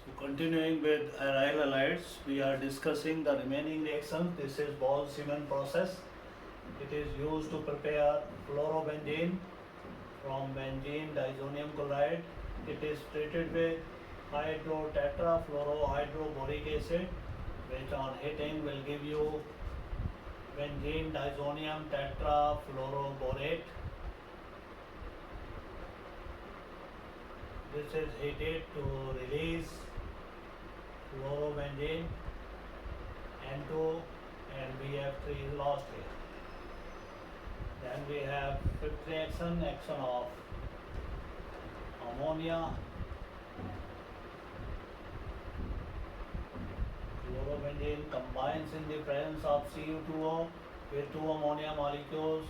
So continuing with aryl halides, we are discussing the remaining reactions. This is Bose-Simon process. It is used to prepare fluorobenzene from benzene diazonium chloride. It is treated with hydrotetrafluorohydroboric acid, which on heating will give you benzene diazonium tetrafluoroborate. This is heated to release fluorobenzene N2 and BF3 is lost here. Then we have fifth reaction, action of ammonia, fluorobenzene combines in the presence of Cu2O with two ammonia molecules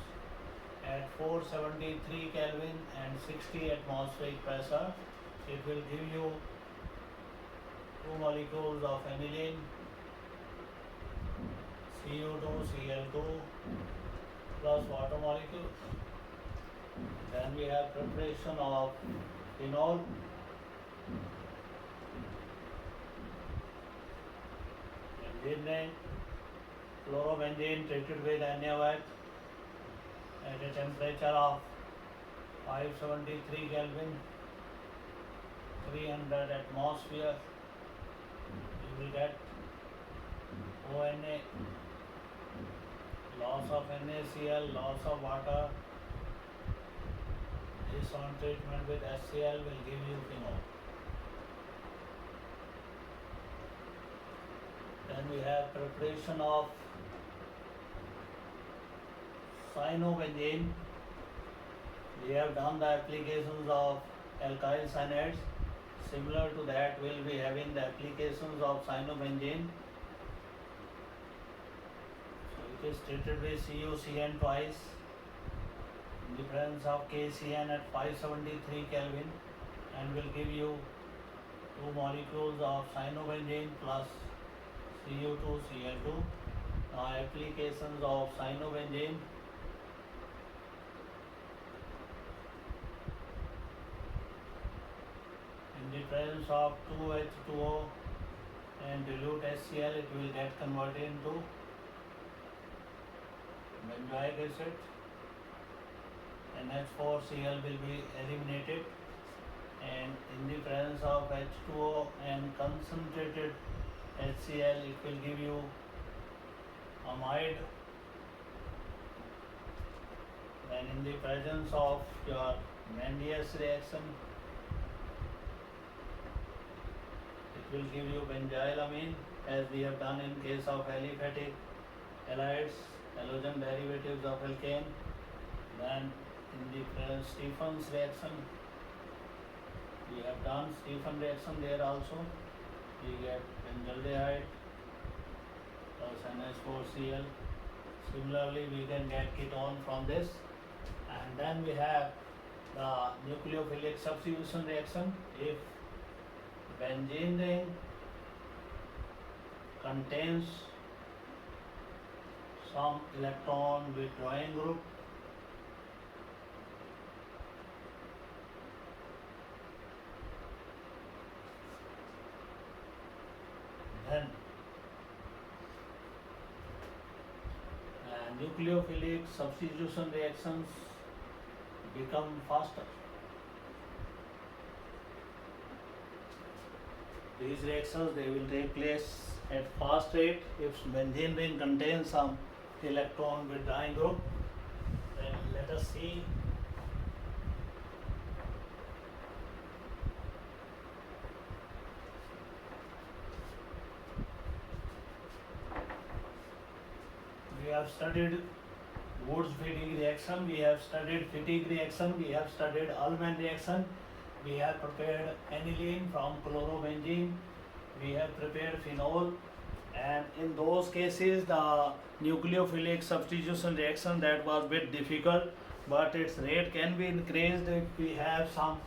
at 473 Kelvin and 60 atmospheric pressure. It will give you two molecules of aniline, Cu2, Cl2 plus water molecule. Then we have preparation of phenol. Benzene, fluorobenzene treated with NaOH at a temperature of 573 Kelvin, 300 atmosphere. You will get ONA, loss of NaCl, loss of water. This on treatment with HCl will give you phenol. Then we have preparation of cyanobenzene. We have done the applications of alkyl cyanides. Similar to that, we will be having the applications of cyanobenzene. So it is treated with CuCN twice in the presence of KCN at 573 Kelvin and will give you two molecules of cyanobenzene plus Cu2, Cl2. Now applications of cyanobenzene. In the presence of 2H2O and dilute HCl, it will get converted into benzoic acid. NH4Cl will be eliminated, and in the presence of H2O and concentrated HCl, it will give you amide. Then in the presence of your Mendius reaction, it will give you benzylamine, as we have done in case of aliphatic halides, halogen derivatives of alkane. Then in the Stefan's reaction, we have done Stefan reaction there also. We get benzaldehyde plus NH4Cl. Similarly, we can get ketone from this. And then we have the nucleophilic substitution reaction. If benzene ring contains some electron withdrawing group, then nucleophilic substitution reactions become faster. These reactions, they will take place at fast rate if benzene ring contains some electron withdrawing group. Then let us see we have studied Wurtz-Fittig reaction, we have studied Fittig reaction, we have studied Ullmann reaction, we have prepared aniline from chlorobenzene, we have prepared phenol, and in those cases the nucleophilic substitution reaction, that was a bit difficult, but its rate can be increased if we have some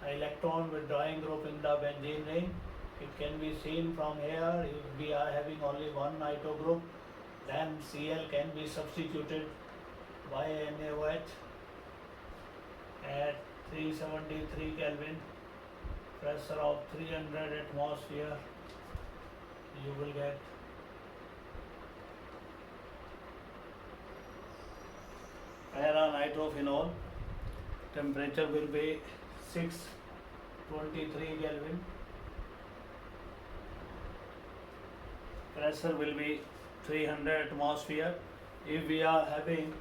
electron withdrawing group in the benzene ring. It can be seen from here. If we are having only one nitro group, then Cl can be substituted by NaOH at 373 Kelvin pressure of 300 atmosphere, you will get para-nitrophenol. Temperature will be 623 Kelvin. Pressure will be 300 atmosphere. If we are having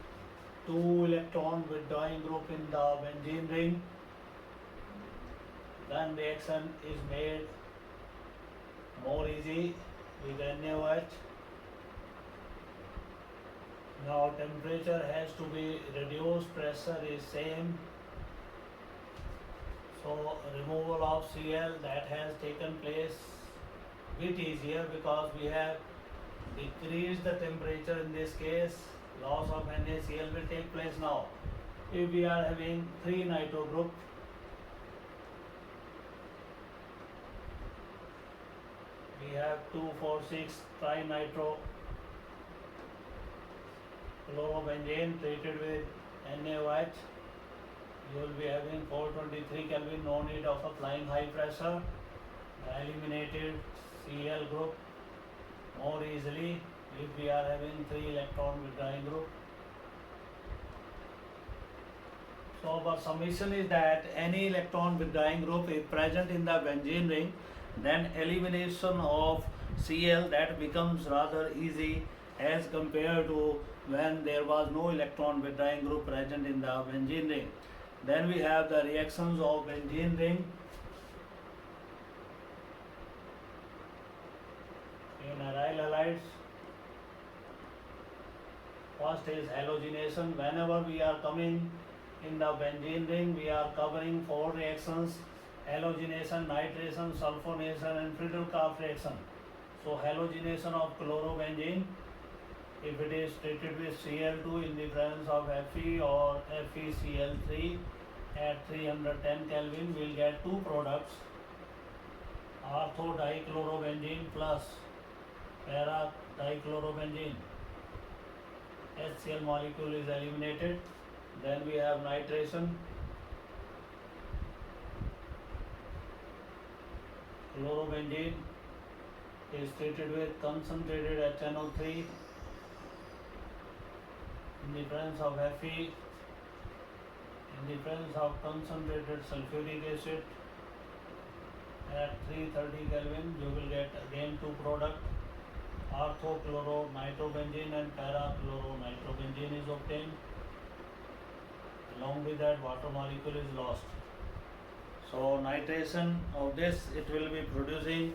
two electron withdrawing group in the benzene ring, then reaction is made more easy with NaOH. Now temperature has to be reduced, pressure is same. So removal of Cl that has taken place bit easier because we have decreased the temperature in this case. Loss of NaCl will take place now. If we are having 3 nitro group, we have 2,4,6 trinitro chlorobenzene treated with NaOH. You will be having 423 Kelvin, no need of applying high pressure. The eliminated Cl group more easily if we are having 3 electron withdrawing group. So our summation is that any electron withdrawing group is present in the benzene ring, then elimination of Cl that becomes rather easy as compared to when there was no electron withdrawing group present in the benzene ring. Then we have the reactions of benzene ring. In aryl halides, first is halogenation. Whenever we are coming in the benzene ring, we are covering 4 reactions: halogenation, nitration, sulfonation and Friedel-Crafts reaction. So halogenation of chlorobenzene, if it is treated with Cl2 in the presence of Fe or FeCl3 at 310 Kelvin, we will get 2 products: ortho-dichlorobenzene plus para-dichlorobenzene. HCl molecule is eliminated. Then we have nitration. Chlorobenzene is treated with concentrated HNO3 in the presence of Fe. In the presence of concentrated sulfuric acid at 330 Kelvin, you will get again 2 products: ortho-chloronitrobenzene and para-chloronitrobenzene is obtained. Along with that, water molecule is lost. So nitration of this, it will be producing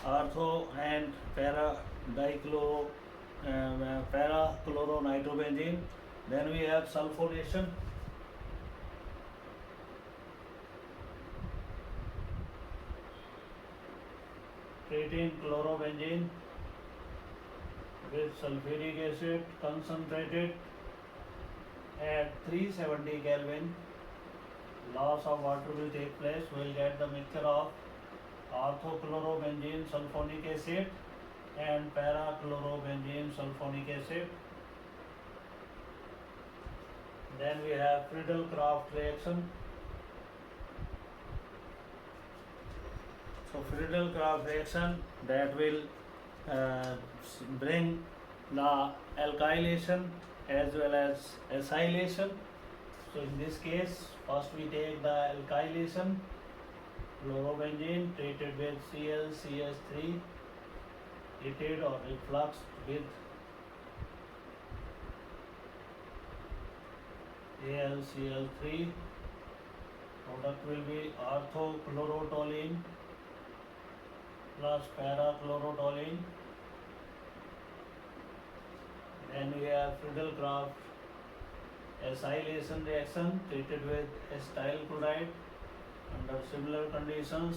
ortho and para-chloronitrobenzene. Then we have sulfonation. Treating chlorobenzene with sulfuric acid concentrated at 370 Kelvin, loss of water will take place. We will get the mixture of ortho-chlorobenzene sulfonic acid and para-chlorobenzene sulfonic acid. Then we have Friedel-Crafts reaction. So Friedel-Crafts reaction that will bring the alkylation as well as acylation. So in this case, first we take the alkylation. Chlorobenzene treated with ClCH3 heated or refluxed with AlCl3. Product will be ortho-chlorotoluene plus para-chlorotoluene. Then we have Friedel-Crafts acylation reaction treated with acetyl chloride. Under similar conditions,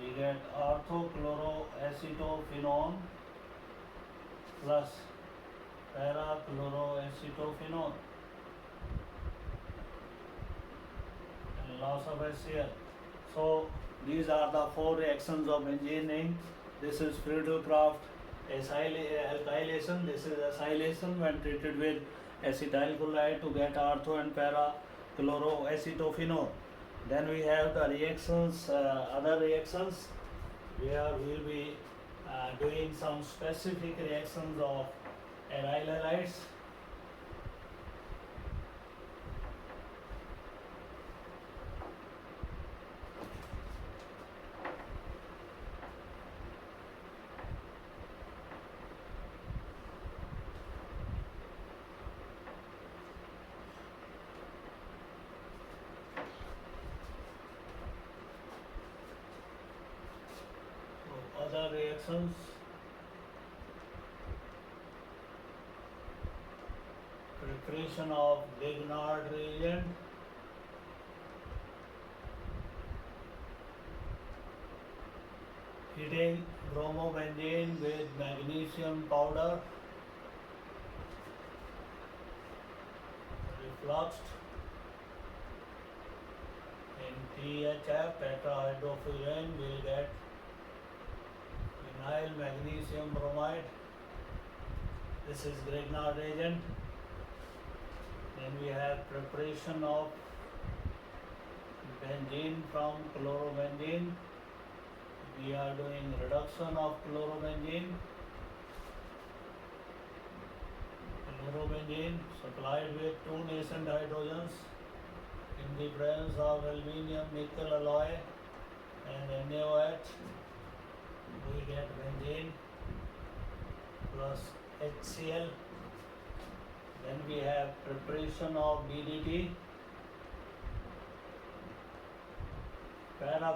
we get ortho-chloroacetophenone plus para-chloroacetophenone and loss of HCl. So these are the 4 reactions of engineering. This is Friedel-Crafts alkylation. This is acylation when treated with acetyl chloride to get ortho and para chloroacetophenone. Then we have the reactions, other reactions, where we will be doing some specific reactions of aryl halides. So other reactions, preparation of Grignard reagent, heating bromobenzene with magnesium powder, refluxed in THF, tetrahydrofuran, will get vinyl magnesium bromide. This is Grignard reagent. Then we have preparation of benzene from chlorobenzene. We are doing reduction of chlorobenzene. Chlorobenzene supplied with two nascent hydrogens in the presence of aluminium nickel alloy and NaOH. We get benzene plus HCl. Then we have preparation of DDT, para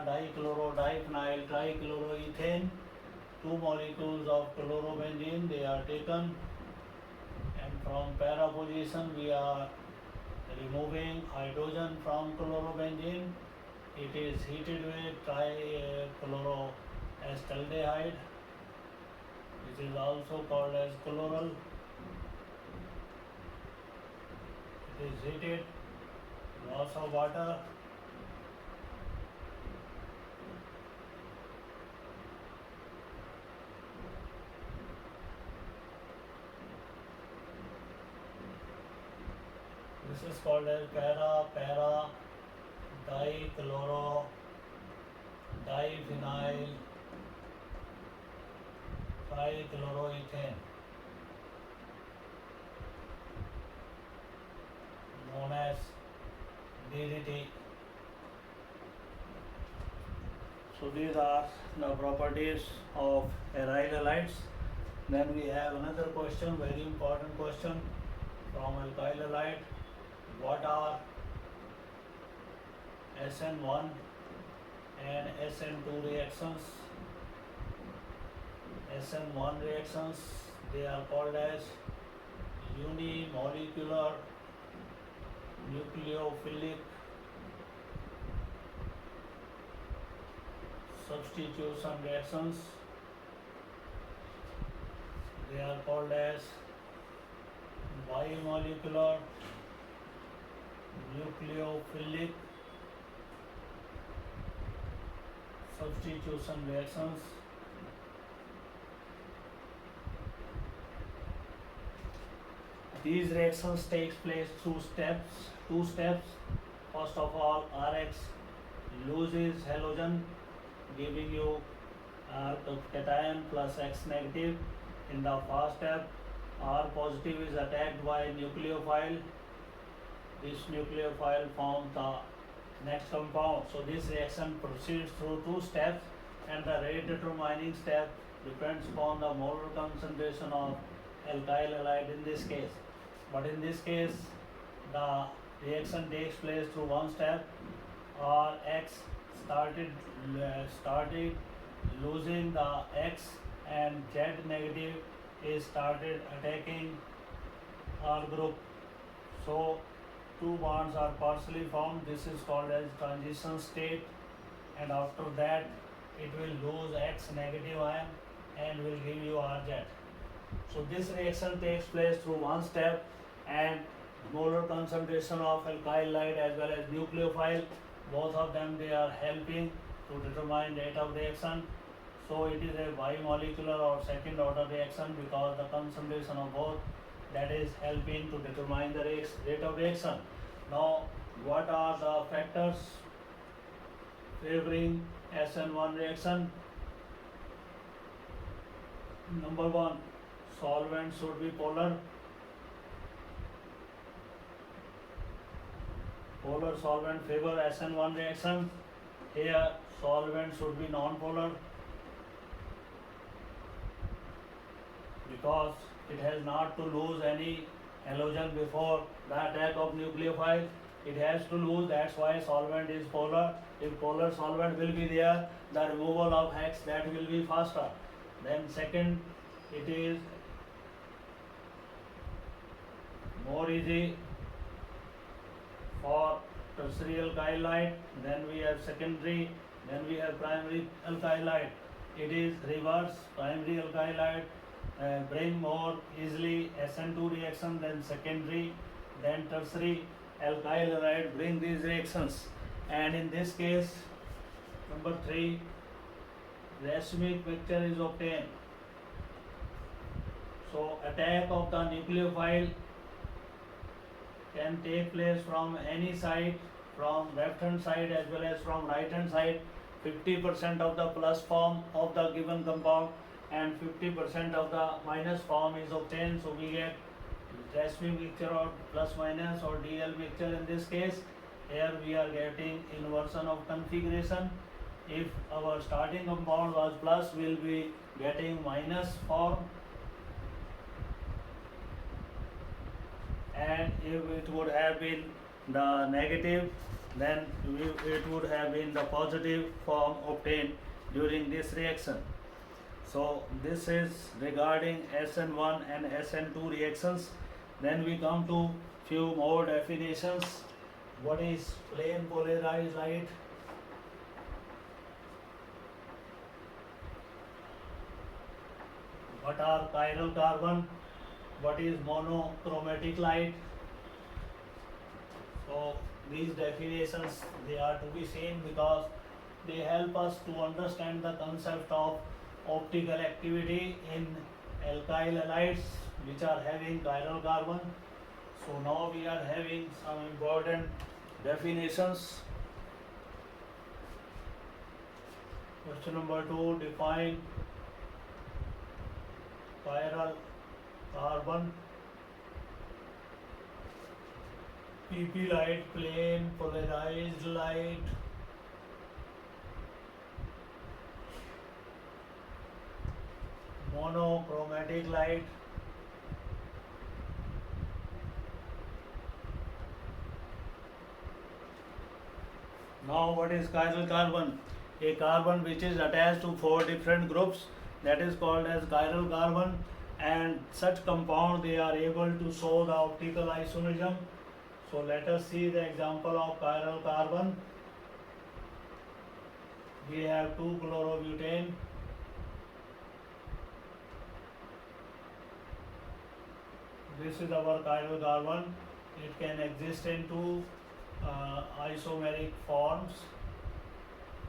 dichloro-diphenyl trichloroethane. Two molecules of chlorobenzene, they are taken, and from para position we are removing hydrogen from chlorobenzene. It is heated with trichloroacetaldehyde, which is also called as chloral. It is heated, loss of water. This is called as para dichloro diphenyl trichloroethane, known as DDT. So these are the properties of aryl halides. Then we have another question, very important question from alkyl halide. What are SN1 and SN2 reactions? SN1 reactions, they are called as unimolecular nucleophilic substitution reactions. They are called as bimolecular nucleophilic substitution reactions. These reactions takes place through two steps. First of all, Rx loses halogen, giving you cation plus X negative. In the first step, R positive is attacked by nucleophile. This nucleophile forms the next compound. So this reaction proceeds through two steps, and the rate determining step depends upon the molar concentration of alkyl halide in this case. But in this case, the reaction takes place through one step. Rx started losing the X, and Z negative is started attacking R group. So two bonds are partially formed. This is called as transition state, and after that it will lose X negative ion and will give you RZ. So this reaction takes place through one step, and molar concentration of alkyl halide as well as nucleophile, both of them, they are helping to determine rate of reaction. So it is a bimolecular or second order reaction because the concentration of both, that is helping to determine the rate of reaction. Now, what are the factors favoring SN1 reaction. Number 1, solvent should be polar. Polar solvent favor SN1 reaction. Here solvent should be non-polar because it has not to lose any halogen before the attack of nucleophile. It has to lose, that's why solvent is polar. If polar solvent will be there, the removal of hex that will be faster. Then second, it is more easy for tertiary alkyl light. Then we have secondary, then we have primary alkyl light. It is reverse. Primary alkyl light bring more easily SN2 reaction than secondary, then tertiary alkyl halide bring these reactions. And in this case, number 3, racemic mixture is obtained. So attack of the nucleophile can take place from any side, from left hand side as well as from right hand side. 50% of the plus form of the given compound and 50% of the minus form is obtained. So we get racemic mixture or plus minus or DL mixture in this case. Here we are getting inversion of configuration. If our starting compound was plus, we will be getting minus form, and if it would have been the negative, then it would have been the positive form obtained during this reaction. So this is regarding SN1 and SN2 reactions. Then we come to few more definitions. What is plane polarized light? What are chiral carbon? What is monochromatic light? So these definitions, they are to be seen because they help us to understand the concept of optical activity in alkyl halides which are having chiral carbon. So now we are having some important definitions. Question number 2, define chiral carbon. PP light, plane polarized light. Monochromatic light. Now what is chiral carbon? A carbon which is attached to 4 different groups, that is called as chiral carbon, and such compound they are able to show the optical isomerism. So let us see the example of chiral carbon. We have 2-chlorobutane. This is our chiral carbon. It can exist in 2 isomeric forms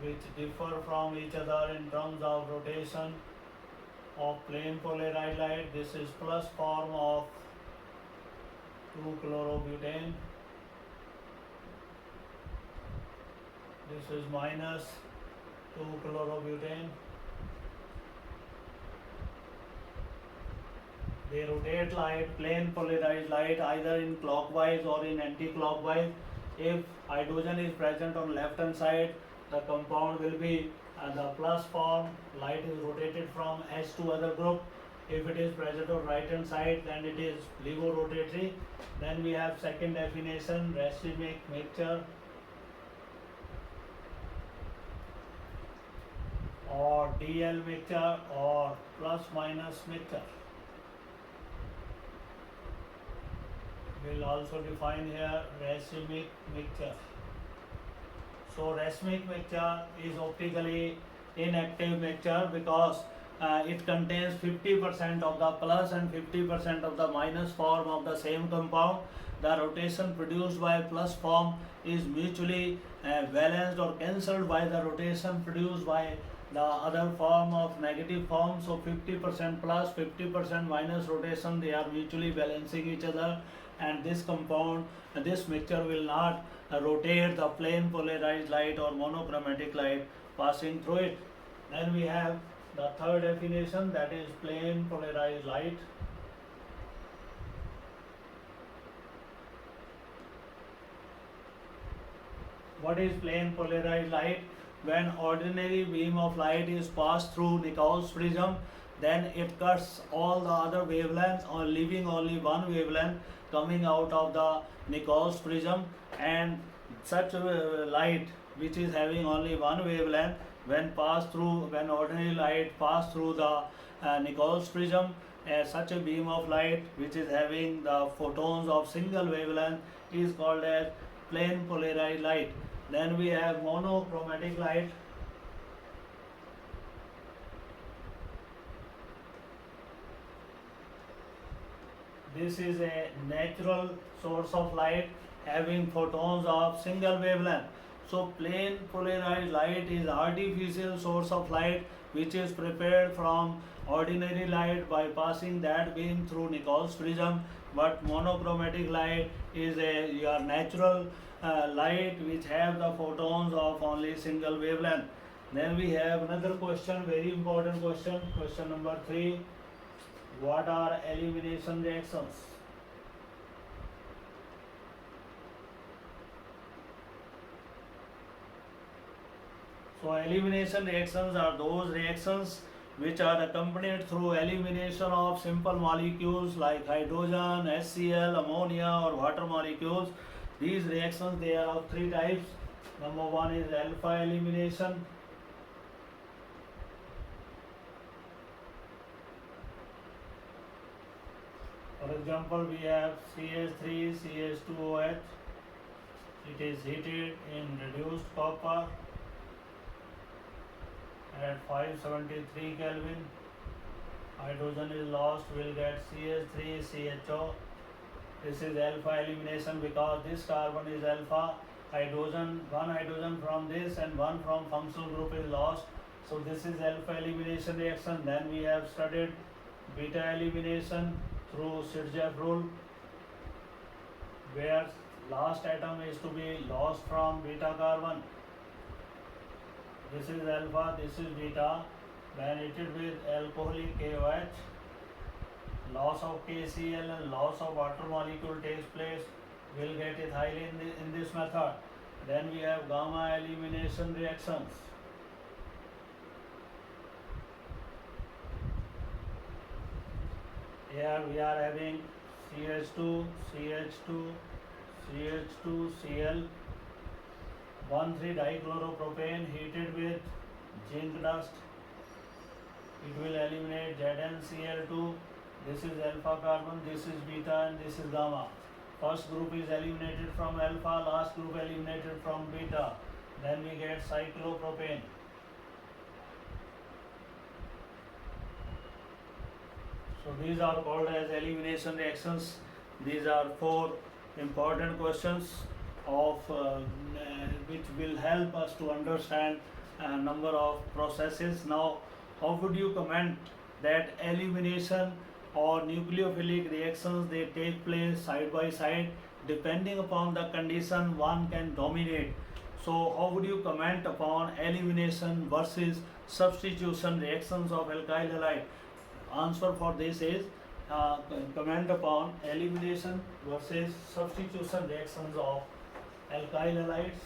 which differ from each other in terms of rotation of plane polarized light. This is plus form of 2-chlorobutane. This is minus 2-chlorobutane. They rotate light, plane polarized light, either in clockwise or in anti-clockwise. If hydrogen is present on left hand side, the compound will be the plus form, light is rotated from H to other group. If it is present on right hand side, then it is levorotatory. Then we have second definition, racemic mixture or DL mixture or plus minus mixture. We will also define here racemic mixture. So racemic mixture is optically inactive mixture because it contains 50% of the plus and 50% of the minus form of the same compound. The rotation produced by plus form is mutually balanced or cancelled by the rotation produced by the other form of negative form. So 50% plus, 50% minus rotation, they are mutually balancing each other. and this compound, this mixture will not rotate the plane polarized light or monochromatic light passing through it. Then we have the third definition, that is plane polarized light. What is plane polarized light? When ordinary beam of light is passed through Nichols prism, then it cuts all the other wavelengths or leaving only one wavelength coming out of the Nichols prism, and such light which is having only one wavelength, when ordinary light pass through the Nichols prism, such a beam of light which is having the photons of single wavelength is called as plane polarized light. Then we have monochromatic light. This is a natural source of light having photons of single wavelength. So plane polarized light is artificial source of light which is prepared from ordinary light by passing that beam through Nichols prism. But monochromatic light is your natural light which have the photons of only single wavelength. Then we have another question, very important question, question number 3. What are elimination reactions? So elimination reactions are those reactions which are accompanied through elimination of simple molecules like hydrogen, HCl, ammonia or water molecules. These reactions, they are of 3 types. Number 1 is alpha elimination. For example, we have CH3, CH2OH. It is heated in reduced copper at 573 Kelvin. Hydrogen is lost, we'll get CH3CHO. This is alpha elimination because this carbon is alpha. Hydrogen, one hydrogen from this and one from functional group is lost. So this is alpha elimination reaction. Then we have studied beta elimination through Sirjev rule, where last atom is to be lost from beta carbon. This is alpha, this is beta. When heated with alcoholic KOH, loss of KCl and loss of water molecule takes place. We'll get ethyl in this method. Then we have gamma elimination reactions. Here we are having CH2, CH2, CH2, Cl, 1,3-dichloropropane heated with zinc dust. It will eliminate ZnCl2. This is alpha carbon, this is beta and this is gamma. First group is eliminated from alpha, last group eliminated from beta. Then we get cyclopropane. So these are called as elimination reactions. These are 4 important questions of which will help us to understand a number of processes. Now, how would you comment that elimination or nucleophilic reactions, they take place side by side? Depending upon the condition, one can dominate. So how would you comment upon elimination versus substitution reactions of alkyl halide? Answer for this is comment upon elimination versus substitution reactions of alkyl halides.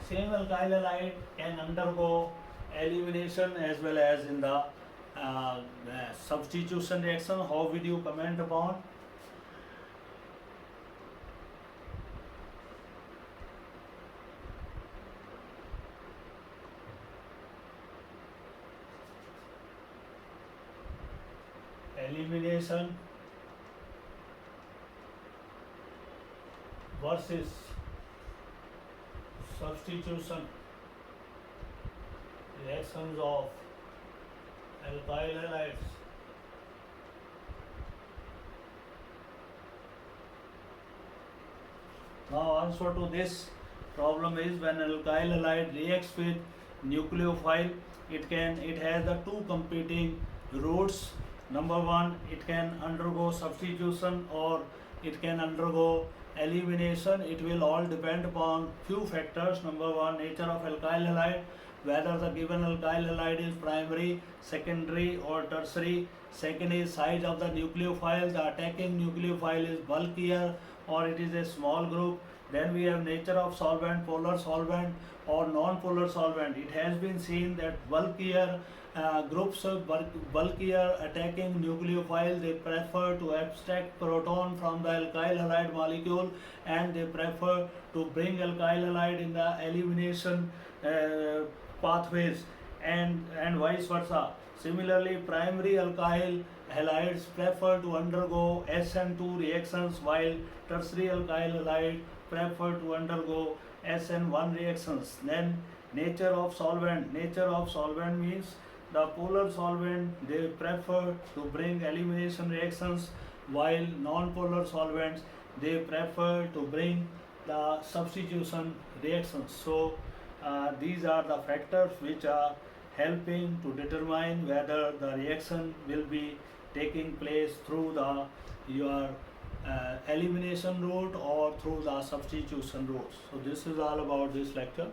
Same alkyl halide can undergo elimination as well as in the substitution reaction. How would you comment upon? Elimination versus substitution reactions of alkyl halides. Now answer to this problem is when alkyl halide reacts with nucleophile, it has the two competing routes. Number one, it can undergo substitution or it can undergo elimination. It will all depend upon few factors. Number one, nature of alkyl halide, whether the given alkyl halide is primary, secondary or tertiary. Second is size of the nucleophile. The attacking nucleophile is bulkier or it is a small group. Then we have nature of solvent, polar solvent or non-polar solvent. It has been seen that bulkier groups of bulkier attacking nucleophile, they prefer to abstract proton from the alkyl halide molecule and they prefer to bring alkyl halide in the elimination pathways and vice versa. Similarly, primary alkyl halides prefer to undergo SN2 reactions while tertiary alkyl halide prefer to undergo SN1 reactions. Then nature of solvent. Nature of solvent means the polar solvent they prefer to bring elimination reactions while non-polar solvents they prefer to bring the substitution reactions. So these are the factors which are helping to determine whether the reaction will be taking place through the your elimination route or through the substitution route. So this is all about this lecture.